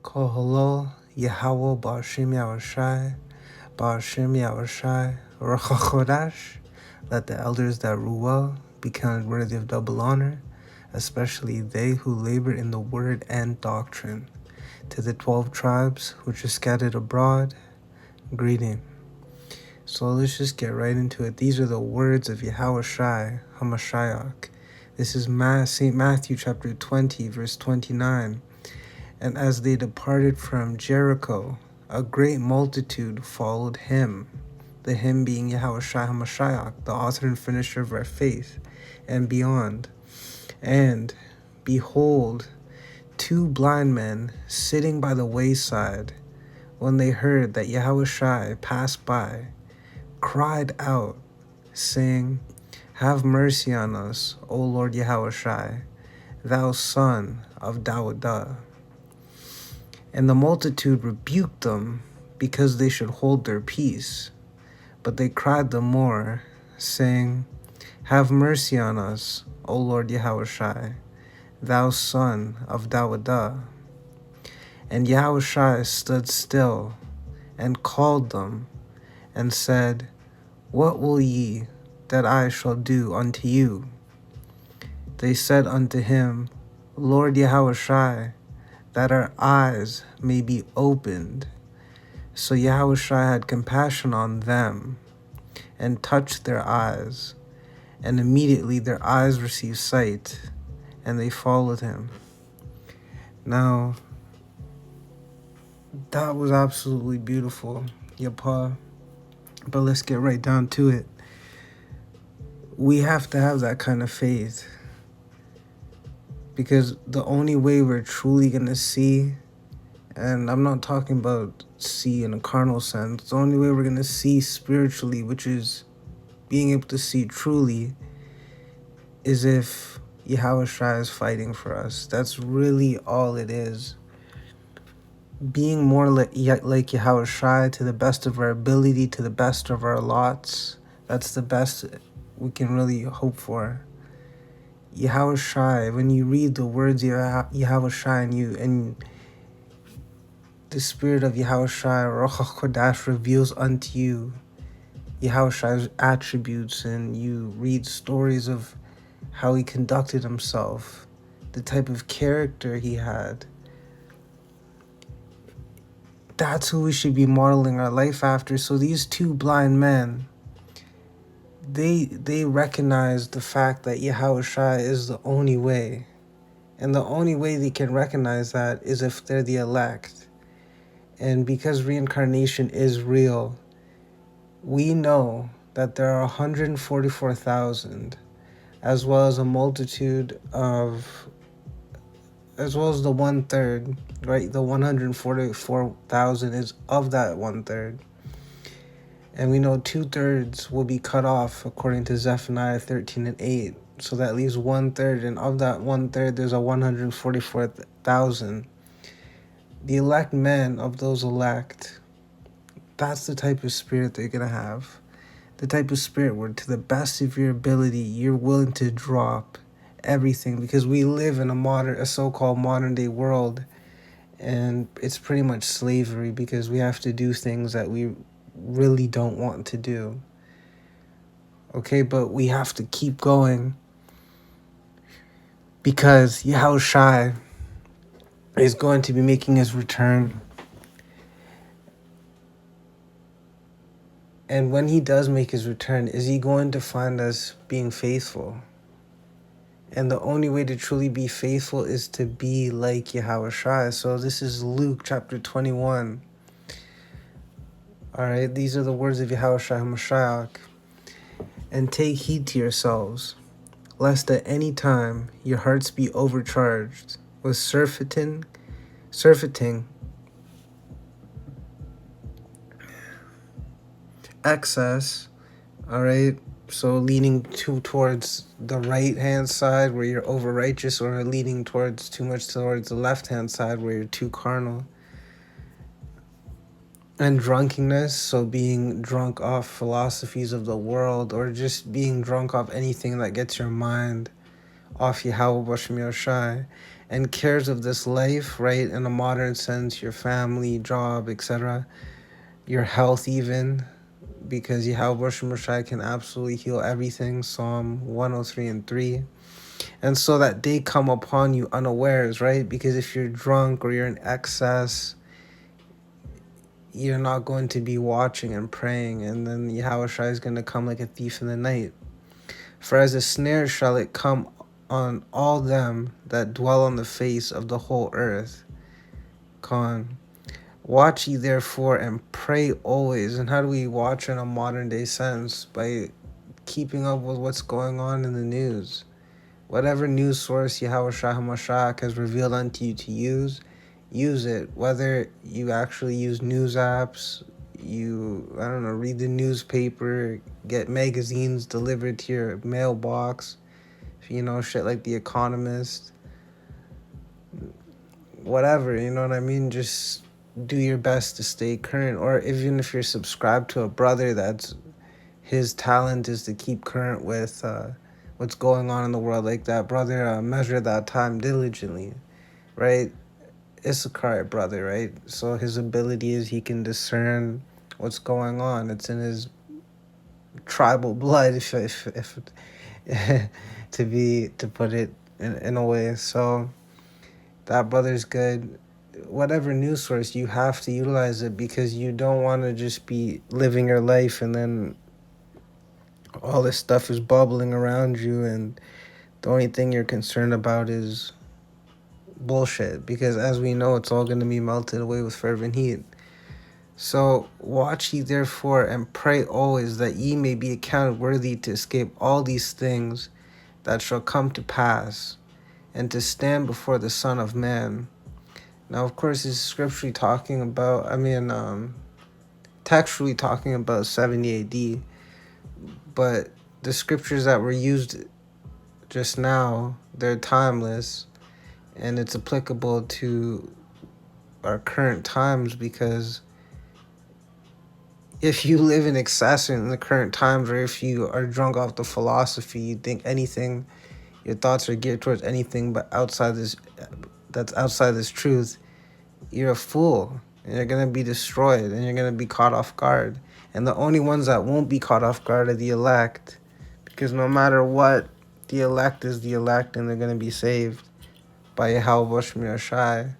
Kohalol, Yahweh, Ba'ashim Yahushai, Ba'ashim Yahushai, Ruach HaKodesh. Let the elders that rule well be counted worthy of double honor, especially they who labor in the word and doctrine. To the 12 tribes which are scattered abroad, greeting. So let's just get right into it. These are the words of Yahushai HaMashiach. This is St. Matthew chapter 20, verse 29. And as they departed from Jericho, a great multitude followed him. The him being Yahushua HaMashiach, the author and finisher of our faith, and beyond. And behold, two blind men sitting by the wayside, when they heard that Yahushua passed by, cried out, saying, Have mercy on us, O Lord Yahushua, thou son of Dawidah. And the multitude rebuked them, because they should hold their peace. But they cried the more, saying, Have mercy on us, O Lord Yahushua, thou son of Dawidah. And Yahushua stood still, and called them, and said, What will ye that I shall do unto you? They said unto him, Lord Yahushua, that our eyes may be opened. So Yahushua had compassion on them, and touched their eyes, and immediately their eyes received sight, and they followed him. Now, that was absolutely beautiful, Yapa. But let's get right down to it. We have to have that kind of faith, because the only way we're truly going to see, and I'm not talking about see in a carnal sense, the only way we're going to see spiritually, which is being able to see truly, is if Yahushua is fighting for us. That's really all it is. Being more like Yahushua to the best of our ability, to the best of our lots, that's the best we can really hope for. Yahushua, when you read the words Yahushua and the spirit of Yahushua, Ruach HaKodesh, reveals unto you Yahushua's attributes, and you read stories of how he conducted himself, the type of character he had. That's who we should be modeling our life after. So these two blind men, they recognize the fact that Yahushua is the only way. And the only way they can recognize that is if they're the elect. And because reincarnation is real, we know that there are 144,000, as well as a multitude of, as well as the 1/3, right? The 144,000 is of that 1/3. And we know 2/3 will be cut off according to Zephaniah 13:8. So that leaves 1/3, and of that 1/3, there's a 144,000. The elect men of those elect, that's the type of spirit they're going to have. The type of spirit where, to the best of your ability, you're willing to drop everything, because we live in a so-called modern day world, and it's pretty much slavery, because we have to do things that we really don't want to do. Okay, but we have to keep going, because Yahushua is going to be making his return. And when he does make his return, is he going to find us being faithful? And the only way to truly be faithful is to be like Yahushua. So this is Luke chapter 21. All right, these are the words of Yahushua HaMashiach. And take heed to yourselves, lest at any time your hearts be overcharged with surfeiting, excess, all right? So leaning towards the right-hand side where you're over-righteous, or leaning too much towards the left-hand side where you're too carnal. And drunkenness, so being drunk off philosophies of the world, or just being drunk off anything that gets your mind off Yahweh Bashem Yahushai, and cares of this life, right, in a modern sense, your family, job, etc., your health even, because Yahweh Bashem Yahushai can absolutely heal everything, Psalm 103 and 3. And so that they come upon you unawares, right? Because if you're drunk or you're in excess, you're not going to be watching and praying, and then Yahweh Shai is going to come like a thief in the night. For as a snare shall it come on all them that dwell on the face of the whole earth. Con. Watch ye therefore and pray always. And how do we watch in a modern day sense? By keeping up with what's going on in the news. Whatever news source Yahweh Shah HaMashiach has revealed unto you to use it. Whether you actually use news apps, read the newspaper, get magazines delivered to your mailbox, shit like The Economist, whatever, you know what I mean? Just do your best to stay current. Or even if you're subscribed to a brother that's his talent is to keep current with what's going on in the world, like that brother, measure that time diligently, right? Issachar brother, right? So his ability is he can discern what's going on. It's in his tribal blood, if to put it in a way. So that brother's good. Whatever news source, you have to utilize it, because you don't want to just be living your life and then all this stuff is bubbling around you and the only thing you're concerned about is bullshit, because as we know, it's all going to be melted away with fervent heat. So watch ye therefore and pray always, that ye may be accounted worthy to escape all these things that shall come to pass, and to stand before the Son of Man. Now, of course, this is scripturally talking about, textually talking about 70 AD, but the scriptures that were used just now, they're timeless, and it's applicable to our current times, because if you live in excess in the current times, or if you are drunk off the philosophy, you think anything, your thoughts are geared towards anything but that's outside this truth, you're a fool, and you're going to be destroyed, and you're going to be caught off guard. And the only ones that won't be caught off guard are the elect, because no matter what, the elect is the elect, and they're going to be saved by Yahweh Shemir Shai,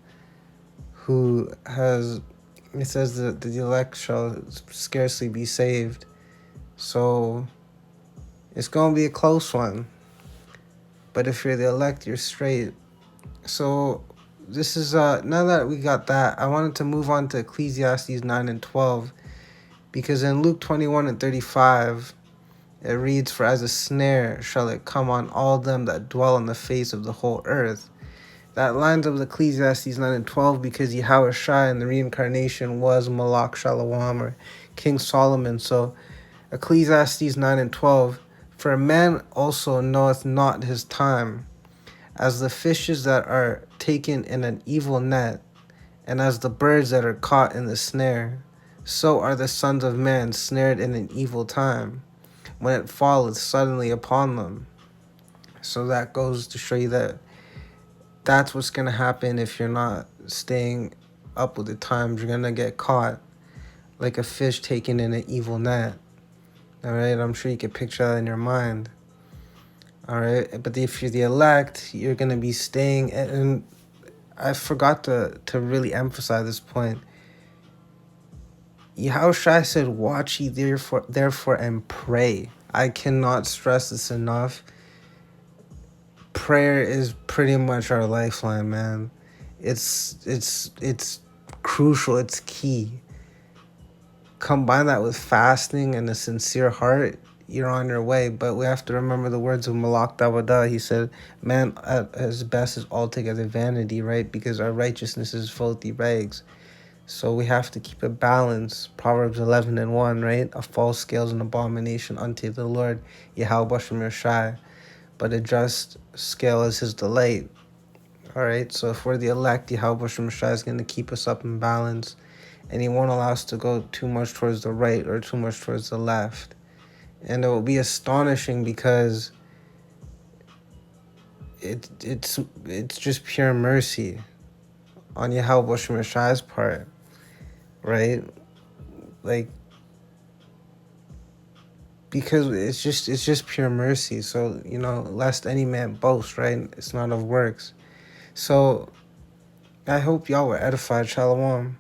who has, it says that the elect shall scarcely be saved. So it's going to be a close one. But if you're the elect, you're straight. So this is, now that we got that, I wanted to move on to Ecclesiastes 9 and 12, because in Luke 21 and 35, it reads, for as a snare shall it come on all them that dwell on the face of the whole earth. That lines up with Ecclesiastes 9 and 12, because Yahweh Shai in the reincarnation was Malach Shalom, or King Solomon. So Ecclesiastes 9 and 12, for a man also knoweth not his time, as the fishes that are taken in an evil net, and as the birds that are caught in the snare, so are the sons of man snared in an evil time, when it falleth suddenly upon them. So that goes to show you that that's what's going to happen if you're not staying up with the times. You're going to get caught like a fish taken in an evil net. All right, I'm sure you can picture that in your mind. All right, but if you're the elect, you're going to be staying, and I forgot to really emphasize this point. Yahushua said, watch ye therefore and pray. I cannot stress this enough. Prayer is pretty much our lifeline, man. It's crucial, it's key. Combine that with fasting and a sincere heart, you're on your way. But we have to remember the words of Malak Dawada. He said, man at his best is altogether vanity, right? Because our righteousness is filthy rags. So we have to keep a balance. Proverbs 11 and 1, right? A false scale is an abomination unto the Lord, Yahweh Bashem Shai. But a just scale is his delight. All right, so if we're the elect, Yahweh Bashem Shai is going to keep us up in balance, and he won't allow us to go too much towards the right or too much towards the left. And it will be astonishing, because it's just pure mercy on Yahweh Shem Shai's part, right? Like, because it's just pure mercy. So, lest any man boast, right? It's not of works. So I hope y'all were edified. Shalom.